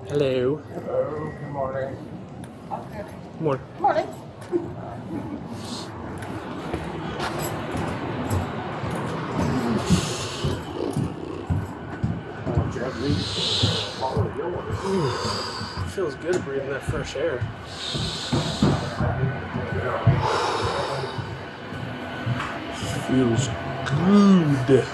Hello. Hello, good morning. Morning. Morning. Feels good breathing that fresh air. Feels good.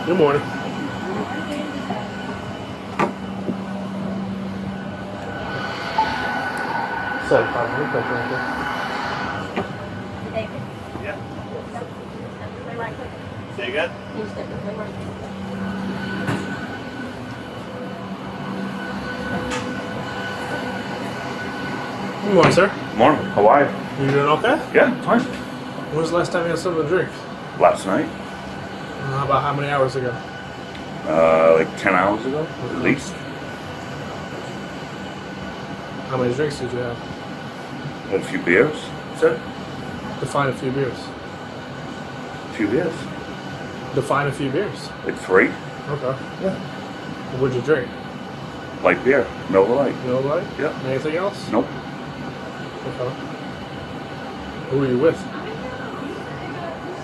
Good morning. Sorry, right there. Yeah. Say again? Good morning, sir. Morning. How are you? You doing okay? Yeah, fine. When was the last time you had something to drink? Last night? About how many hours ago? Like 10 hours ago, at least. How many drinks did you have? Had a few beers. That's it. Define a few beers. A few beers. Define a few beers. Like 3. Okay. Yeah. What'd you drink? Light beer. Miller Lite. No light? Yeah. Anything else? Nope. Okay. Who are you with?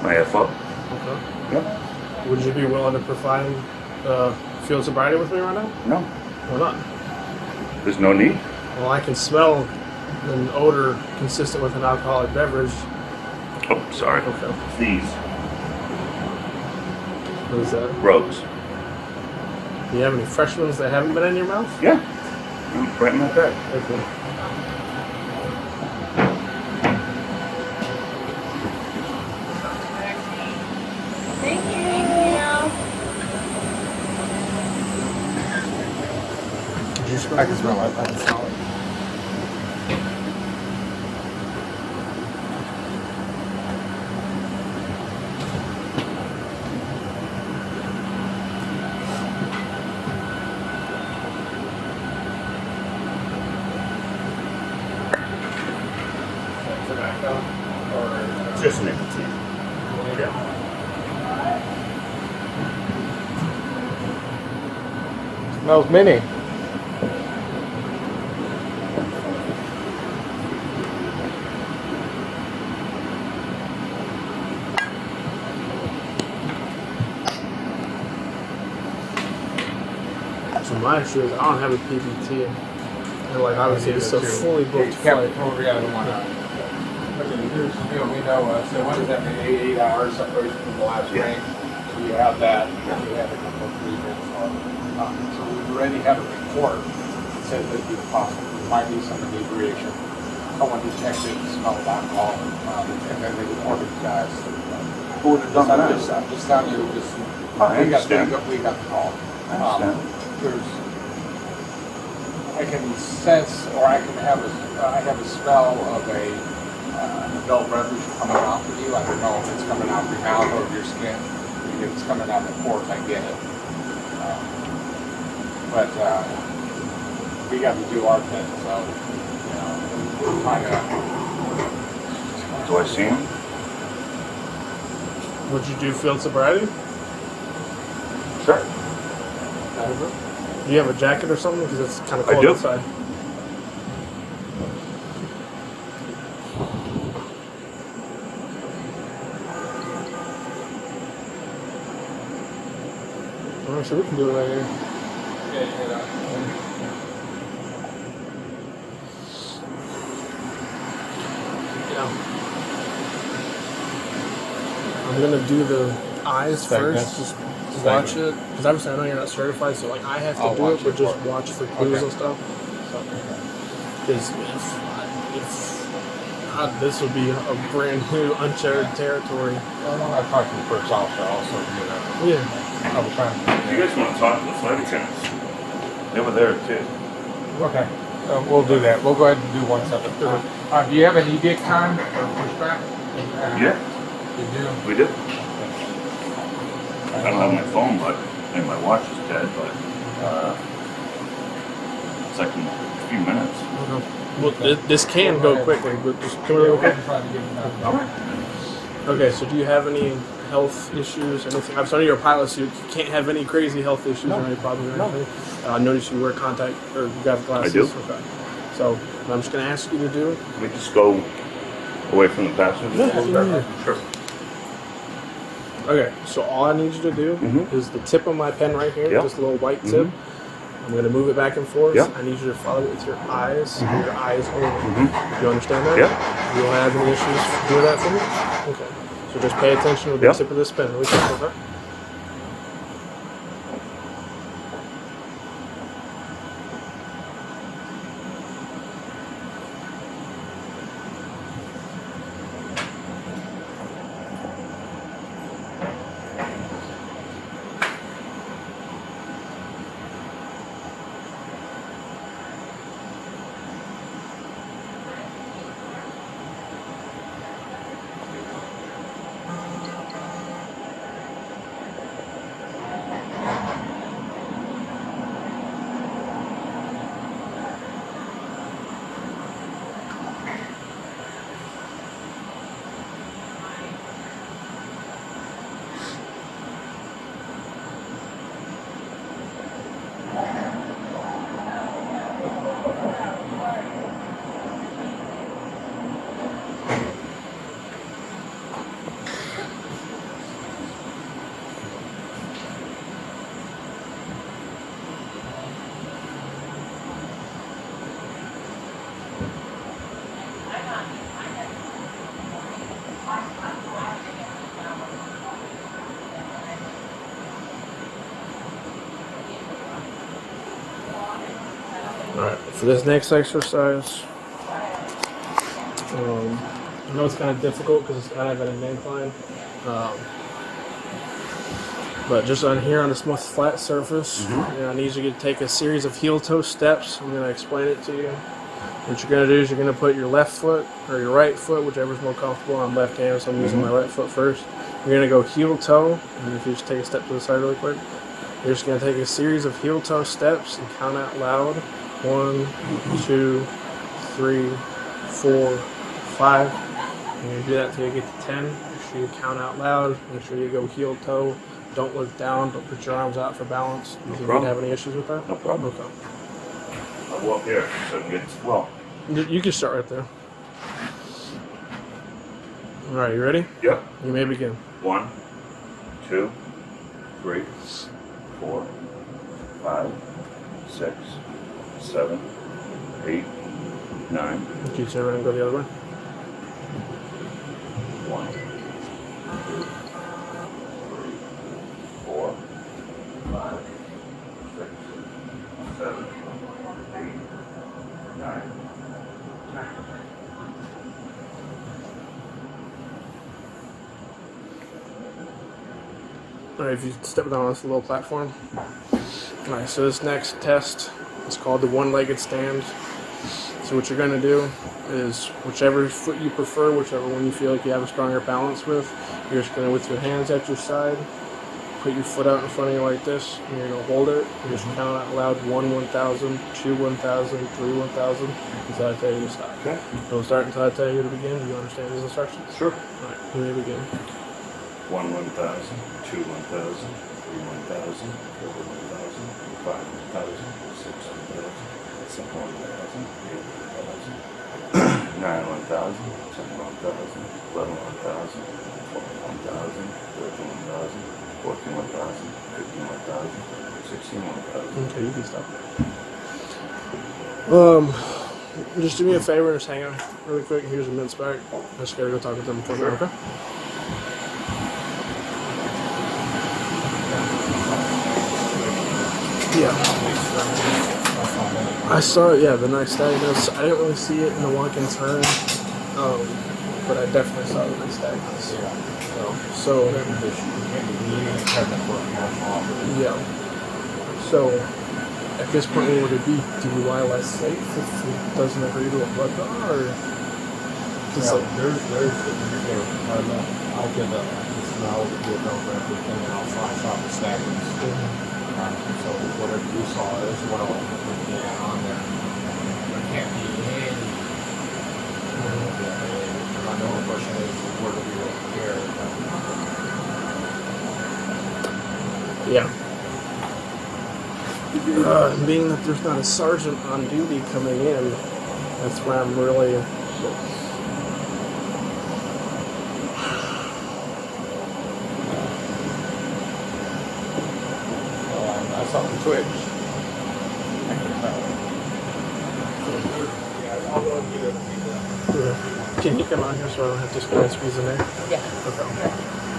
My FO. Okay. Yeah. Would you be willing to provide field sobriety with me right now? No. Why not? There's no need. Well, I can smell an odor consistent with an alcoholic beverage. Oh, sorry. Okay. These. What is that? Rose. Do you have any fresh ones that haven't been in your mouth? Yeah. Right in my bag. Okay. Thank you. Did you smell I can smell it. I can smell it. tobacco or Just nicotine. yeah? Smells mini. So my issue is I don't have a PBT. And like obviously it's a fully booked flight. I don't want to. But here's the deal. We know. So what does that mean? 8 hours separation from the last Yeah. rank. So you have that. And you have a couple of treatments. So we already have a report that says that the possible might be some inebriation. Someone detected the smell of alcohol, and then they reported the guys. Who would have done that? I'm just telling you. I We got understand. the call. I understand. I can sense, or I have a smell of an adult beverage coming off of you. I don't know if it's coming out of your mouth or of your skin. If it's coming out of the pores, I get it. But we got to do our thing, so we're trying to. Do I see him? Would you do field sobriety? Sure. Do you have a jacket or something? Because it's kind of I cold do. outside. Alright, so we can do it right here. Yeah. I'm gonna do the eyes first. Just watch it, because obviously I know you're not certified, so like I have to I'll do it, watch but it just for- watch for clues Okay. and stuff. Because if this would be a brand new uncharted territory. Well, I talked to the first officer also. Yeah. I was trying to. If you guys want to talk to the flight attendants, they were there too. Okay, we'll do that. We'll go ahead and do one separate. Do you have an edict time or pushback? Yeah, You do? we did. I don't have my phone, but and my watch is dead, but it's like in a few minutes. Okay. Well, this can go quickly, but just come here real quick. Trying to get it done. All right. Okay, so do you have any health issues, anything? I'm sorry, you're a pilot, so you can't have any crazy health issues or any problems or anything. I notice you wear contact, or you got glasses. I do. Okay. So what I'm just going to ask you to do. Can we just go away from the passenger? Yeah. Sure. Okay, so all I need you to do is the tip of my pen right here, Yeah. this little white tip. I'm going to move it back and forth. Yeah. I need you to follow it with your eyes, and your eyes only. You understand that? Yeah. You don't have any issues doing that for me? Okay. So just pay attention to the tip of this pen. Really quick, okay? Alright, for this next exercise, I know it's kind of difficult because it's kind of at an incline, but just on here on this most flat surface, I need you to take a series of heel-toe steps. I'm going to explain it to you. What you're going to do is you're going to put your left foot or your right foot, whichever's more comfortable. I'm left-handed, so I'm using my right foot first. You're going to go heel-toe, and if you just take a step to the side really quick, you're just going to take a series of heel-toe steps and count out loud. 1, 2, 3, 4, 5. And you do that until you get to 10. Make sure you count out loud. Make sure you go heel toe. Don't look down. Don't put your arms out for balance. Do you think you'd have any issues with that? No problem. Okay. I'll walk here so I can get, well. You can start right there. All right, you ready? Yep. You may begin. 1, 2, 3, 4, 5, 6, 7, 8, 9. Can you turn around and go the other way? 1, 2, 3, 4, 5, 6, 7, 8, 9, 10. Alright, if you step down on this little platform. Alright, so this next test is called the one-legged stand. So what you're going to do is whichever foot you prefer, whichever one you feel like you have a stronger balance with, you're just going to, with your hands at your side, put your foot out in front of you like this, and you're going to hold it. You're just count out loud 1, 1,000, 2, 1,000, 3, 1,000 until I tell you to stop. Okay. Don't start until I tell you to begin. Do you understand these instructions? Sure. Alright, you may begin. 1, 1,000, 2, 1,000, 3, 1,000, 4, 1,000, 5, 1,000, 6, 1,000, 7, 1,000, 8, 1,000, 9, 1,000, 10, 1,000, 11, 1,000, 12, 1,000, 13, 1,000, 14, 1,000, 15, 1,000, 16, 1,000. Okay, you can stop. Just do me a favor and just hang on really quick. Here's a mince back. I just gotta go talk with them for a minute, okay? Yeah. I saw it, yeah, the nystagmus. I didn't really see it in the walk and turn, but I definitely saw the nystagmus. So yeah. So at this point, would it be DUI less safe if it doesn't agree to a blood draw, or? Well, I'll get the smell, get over everything, and I'll flash off the stackers. So whatever you saw is what I'll put on there. There can't be any. My only question is, where do we really care? Yeah. Being that there's not a sergeant on duty coming in, that's where I'm really. I saw the Twitch. Can you come on here so I don't have to squeeze in there? Yeah. Okay.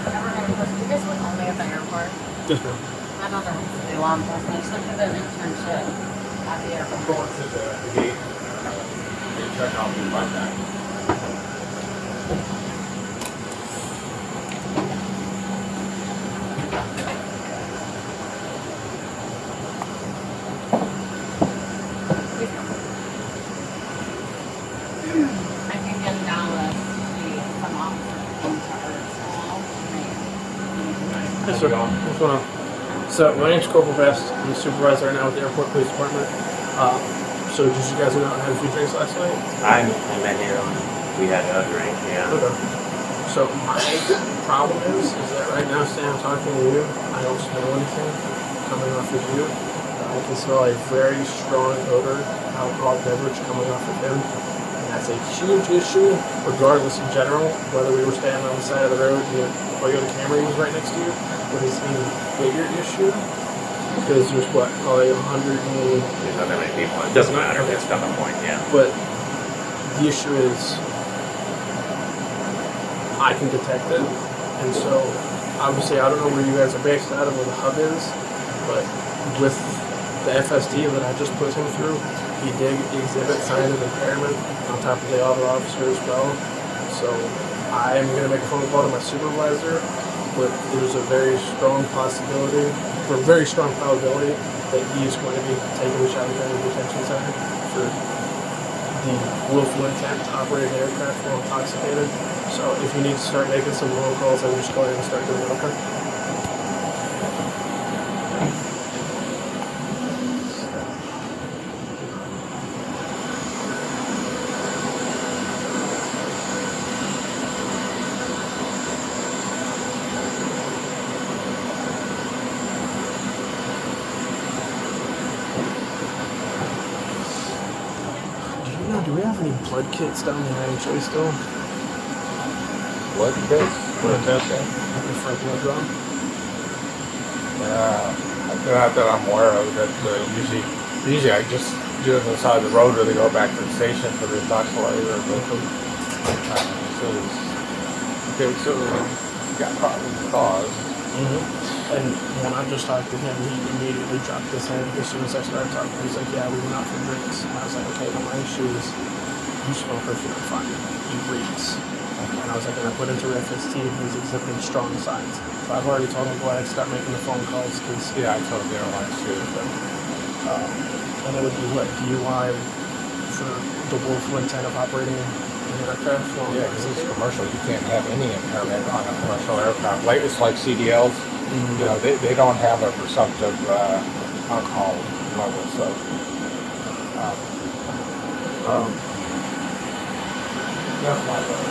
And we're gonna put, you guys look only at the airport. Yes, ma'am. I don't know if they law enforcement. I just looked at an internship at the airport. Going to the gate. They check out me like that. I think in Dallas, some officers come to our small. Yes, sir. What's going on? So, my name's Corporal Vest. I'm the supervisor right now with the Airport Police Department. So, did you guys go out and have a few drinks last night? I met here on, we had a drink, yeah. Okay. So, my problem is that right now, Sam, I'm talking to you, I don't smell anything coming off of you. I can smell a very strong odor, alcoholic beverage coming off of him. And that's a huge issue, regardless in general, whether we were standing on the side of the road and the Toyota Camry was right next to you, but it's an even bigger issue. Because there's what, probably 100 and... There's not that many people. It doesn't matter. That's not the point, yeah. But the issue is, I can detect it, and so obviously I don't know where you guys are based out of, where the hub is, but with the FSD that I just put him through, he did exhibit signs of impairment on top of the other officer as well. So I'm going to make a phone call to my supervisor, but there's a very strong possibility, or very strong probability, that he's going to be taking the shotgun in the detention center for the willful intent to operate an aircraft while intoxicated. So if you need to start making some roll calls, then just go ahead and start doing it, okay? Do we have any blood kits down there actually still? Blood test? Blood testing? Looking for a blood draw? Not that I'm aware of. That usually I just do it on the side of the road, or they go back to the station for the doxylator. So you got probable cause. And when I just talked to him, he immediately dropped his head as soon as I started talking. He's like, yeah, we went out for drinks. And I was like, okay, well, my issue is you smoke perfume, fine. He breathes. And I was like, and I put into FST and he's exhibiting strong signs. So I've already told him to go ahead and start making the phone calls because... Yeah, I told the airlines too. and it would be, what, DUI for the willful intent of operating an aircraft? Well, Yeah, because it's commercial. You can't have any impairment on a commercial aircraft. Like, it's like CDLs. You know, they don't have a presumptive alcohol level, so. That's my vote.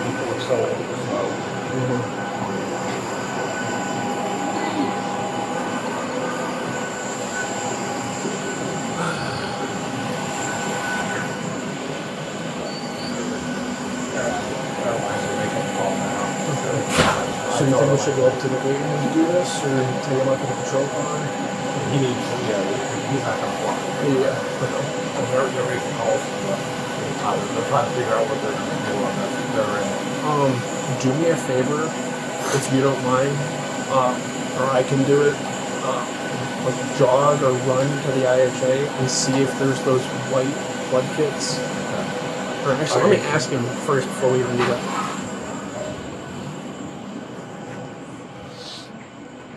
People are so slow. So you think we should go up to the gate and do this, or take him up to the patrol car? He needs, he's not gonna fly. Yeah. They're making calls. They're trying to figure out what they're gonna do on that. They're in. Do me a favor, if you don't mind, or I can do it, like jog or run to the IHA and see if there's those white blood kits. Or actually, let me ask him first before we even do that.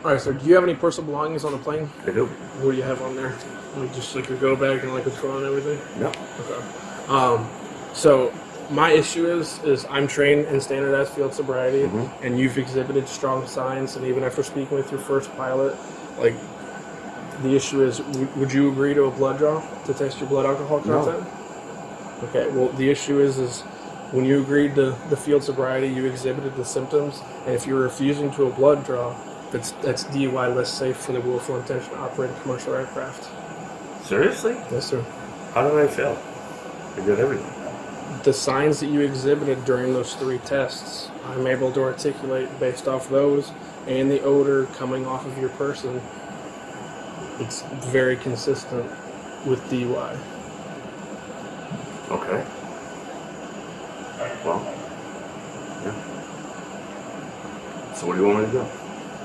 Alright, so do you have any personal belongings on the plane? I do. What do you have on there? Like just like your go bag and like a phone and everything? No. Okay. So my issue is I'm trained in standardized field sobriety, and you've exhibited strong signs, and even after speaking with your first pilot, like The issue is, would you agree to a blood draw to test your blood alcohol No. content? Okay, well, the issue is when you agreed to the field sobriety, you exhibited the symptoms, and if you're refusing to a blood draw, that's DUI less safe for the willful intention to operate a commercial aircraft. Seriously? Yes, sir. How did I fail? I did everything. The signs that you exhibited during those 3 tests, I'm able to articulate based off those and the odor coming off of your person. It's very consistent with DUI. Okay. Well, yeah. So what do you want me to do?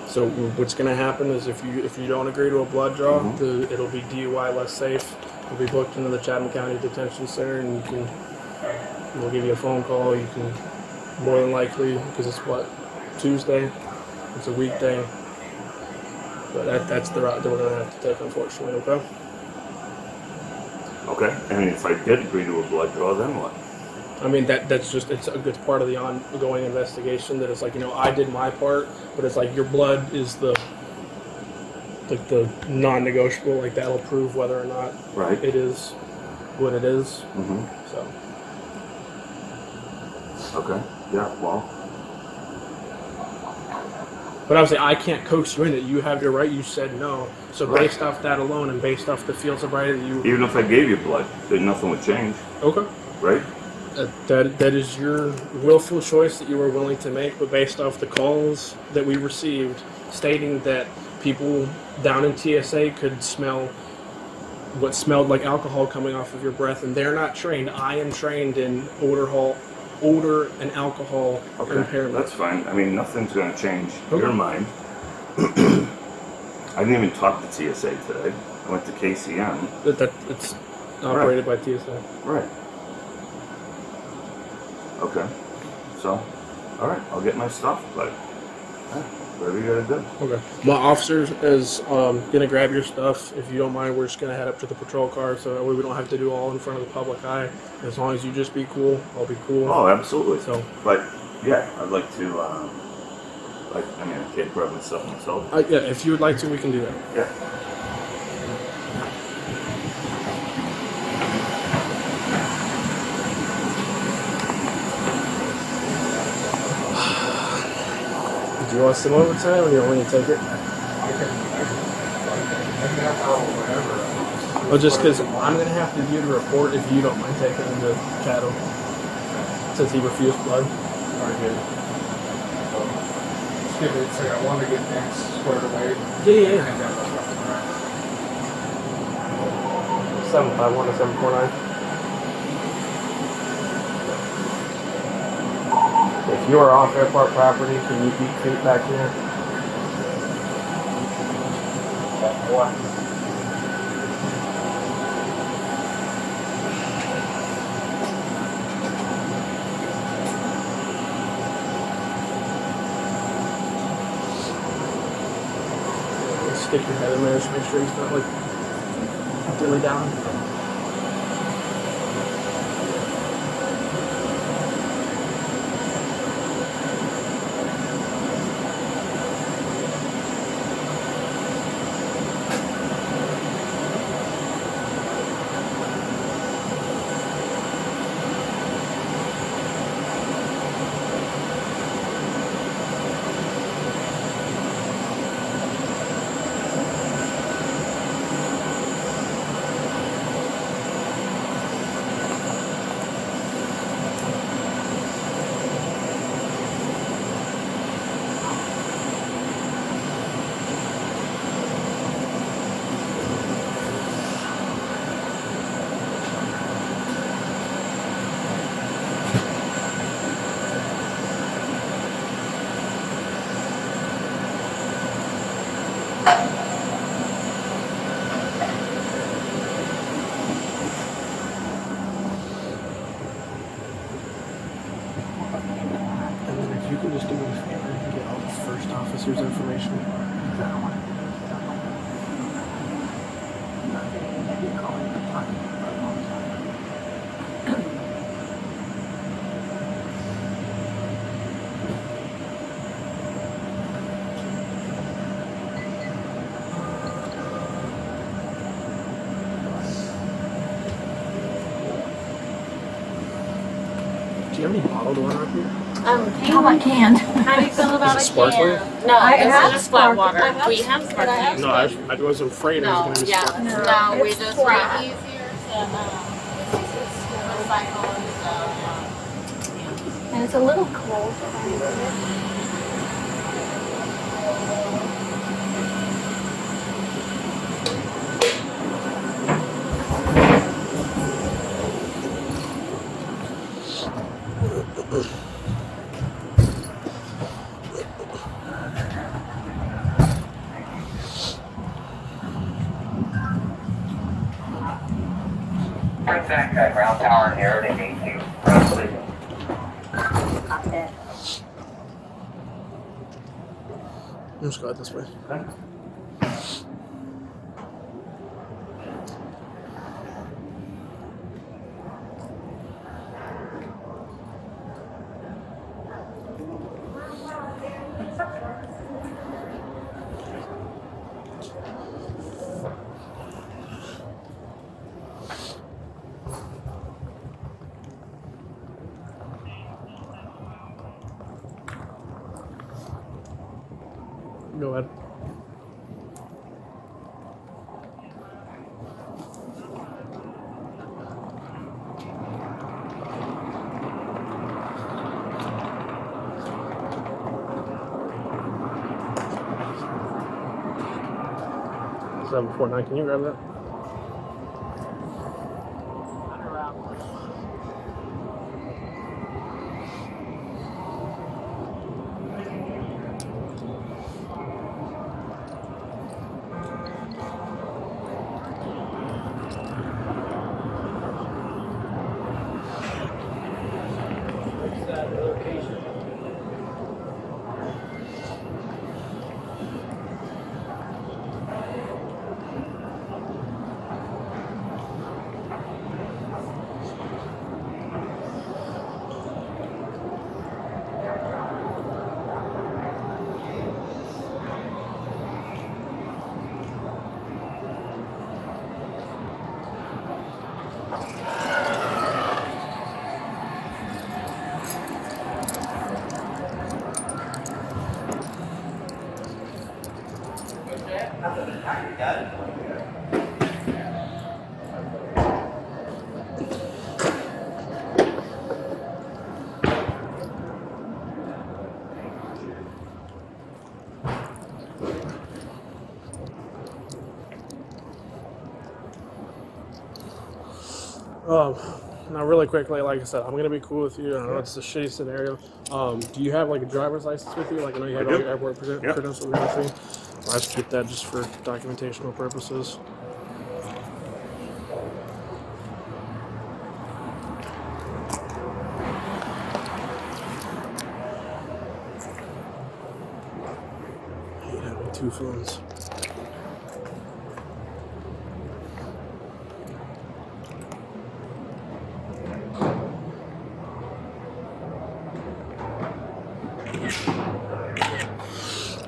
So what's going to happen is if you don't agree to a blood draw, Mhm. it'll be DUI less safe. You'll be booked into the Chatham County Detention Center, and we'll give you a phone call. You can more than likely, because it's Tuesday, it's a weekday. But that's the route that we're going to have to take, unfortunately. Okay. Okay. And if I did agree to a blood draw, then what? I mean that's just it's part of the ongoing investigation. That it's like, I did my part, but it's like your blood is the non-negotiable. Like that'll prove whether or not Right. it is what it is. Mm-hmm. So Okay. Yeah. Well. but obviously I can't coax you in it. You have your right. You said no. So Right. based off that alone, and based off the field sobriety that you Even if I gave you blood, then nothing would change, okay. right? That is your willful choice that you were willing to make, but based off the calls that we received stating that people down in TSA could smell what smelled like alcohol coming off of your breath, and they're not trained. I am trained in odor and alcohol Okay. impairment. That's fine. I mean, nothing's going to change Okay. your mind. I didn't even talk to TSA today. I went to KCM. It's operated by TSA. Right. Okay. So, all right. I'll get my stuff, but whatever you gotta do. Okay. My officer is gonna grab your stuff. If you don't mind, we're just gonna head up to the patrol car, so that way we don't have to do all in front of the public eye. As long as you just be cool, I'll be cool. Oh, absolutely. So, But yeah, I'd like to. I can't grab my stuff myself. yeah, if you would like to, we can do that. Yeah. Do you want some overtime, or do you want me to take it? I can have her or whatever. Well, just because I'm gonna have to view the report if you don't mind taking him to Cattle, since he refused blood. Very good. Just give it a second. I want to get things squared away. Yeah. And then we'll go from there. 751 to 749. If you are off airport property, can you keep feet back here? What? Stick your head in there, just make sure he's not like dilly down. you have any bottled water up here? How about canned? How do you feel about Is it a sparkling? can? No, I this have is just flat sparkling. water. I have We have sparkling. No, I wasn't afraid it was No, going to be yeah, sparkling. no, we It's just flat. were easier to recycle and stuff. And it's a little cold. Contact at ground tower and air to gate 2. Ground clear. Cockpit. Let's go out this way. Go ahead. Seven 49. Can you grab that? Now really quickly, like I said, I'm gonna be cool with you. I know it's a shitty scenario. Do you have like a driver's license with you? Like I know you have all your airport credentials and everything. I just get that just for documentational purposes. I hate having two phones.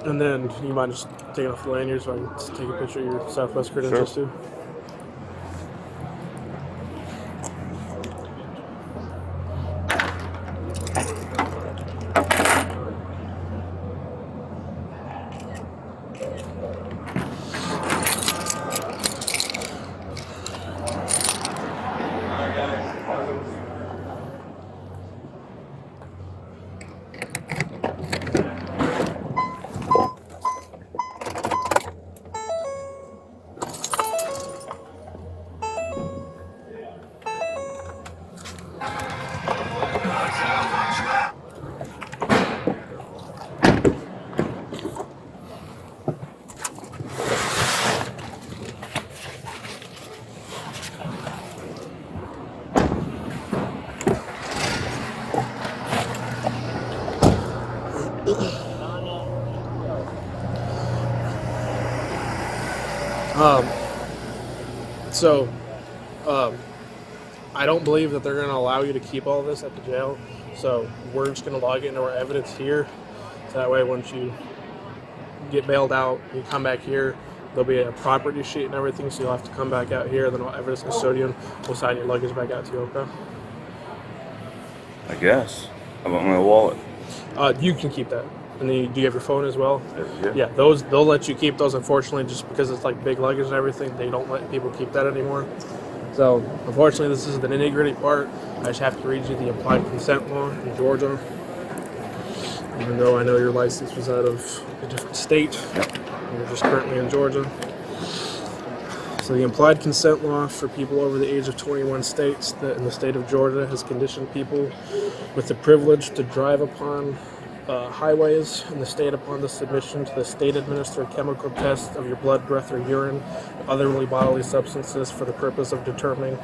And then you mind just taking off the lanyard so I can just take a picture of your Southwest credentials too? I don't believe that they're going to allow you to keep all this at the jail. So we're just going to log it into our evidence here. So that way, once you get bailed out, you come back here, there'll be a property sheet and everything. So you'll have to come back out here. Then our evidence custodian will sign your luggage back out to you. Okay. I guess. How about my wallet? You can keep that. And then do you have your phone as well? Yeah. Yeah, those they'll let you keep those. Unfortunately, just because it's like big luggage and everything, they don't let people keep that anymore. So unfortunately, this is the nitty-gritty part. I just have to read you the implied consent law in Georgia. Even though I know your license was out of a different state, you're just currently in Georgia. So the implied consent law for people over the age of 21 states that in the state of Georgia has conditioned people with the privilege to drive upon highways in the state upon the submission to the state-administered chemical test of your blood, breath, or urine, other bodily substances for the purpose of determining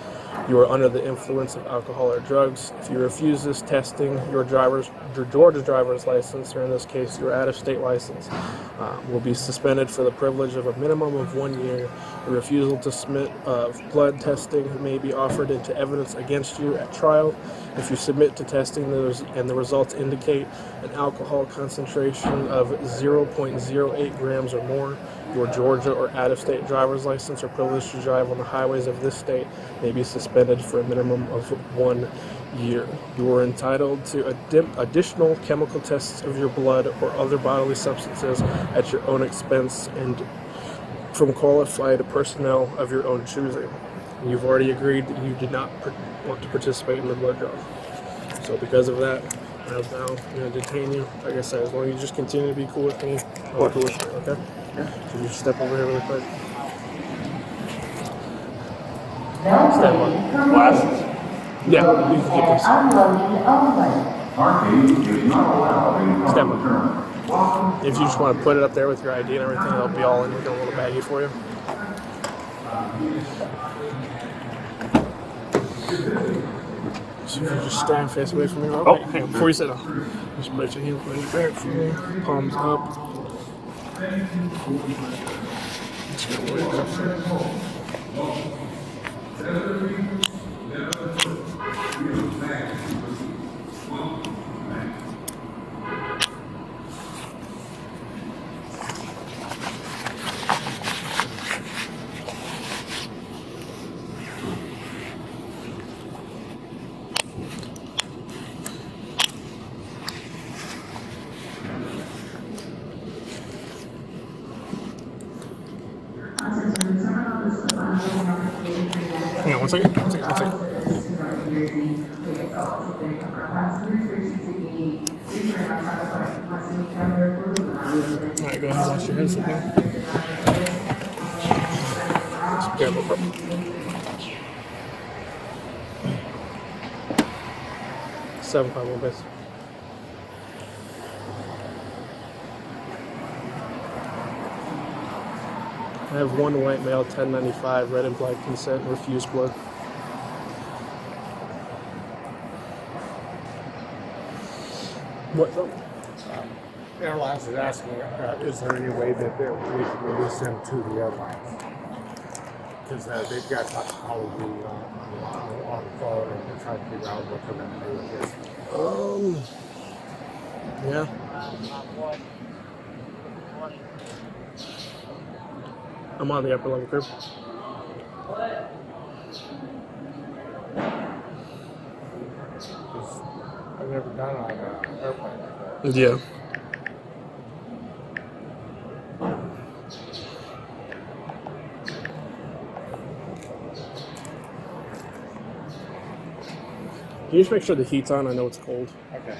you are under the influence of alcohol or drugs. If you refuse this testing, your Georgia driver's license, or in this case your out-of-state license, will be suspended for the privilege of a minimum of 1 year. A refusal to submit blood testing may be offered into evidence against you at trial. If you submit to testing and the results indicate an alcohol concentration of 0.08 grams or more, your Georgia or out-of-state driver's license or privilege to drive on the highways of this state may be suspended for a minimum of 1 year. You are entitled to additional chemical tests of your blood or other bodily substances at your own expense and from qualified personnel of your own choosing. You've already agreed that you did not want to participate in the blood draw. So because of that, I'm now going to detain you. Like I said, as long as you just continue to be cool with me, I'll be cool with you, okay? Yeah. So you just step over here really quick. Step on. Glasses. Yeah, you can keep this. Unloading only. Parking is not allowed in Step public on. terminal. If you just want to put it up there with your ID and everything, it'll be all in a little baggie for you. So if you just stand face away from me. Oh, wait, hang on, before you sit down. Just put your hands behind your back for me. Palms up. Just go way back. Hang on, one second. Alright, go ahead and wash your hands again. Yeah, no problem. $7.51 base. I have one white male, 1095, red implied consent, refused blood. What? Airlines is asking, is there any way that we can release them to the airlines? Because they've got probably on the phone and they're trying to figure out what they're going to do with this. Yeah. I'm on the upper level curve. I've never done it on an airplane like that. Yeah. Can you just make sure the heat's on? I know it's cold. Okay.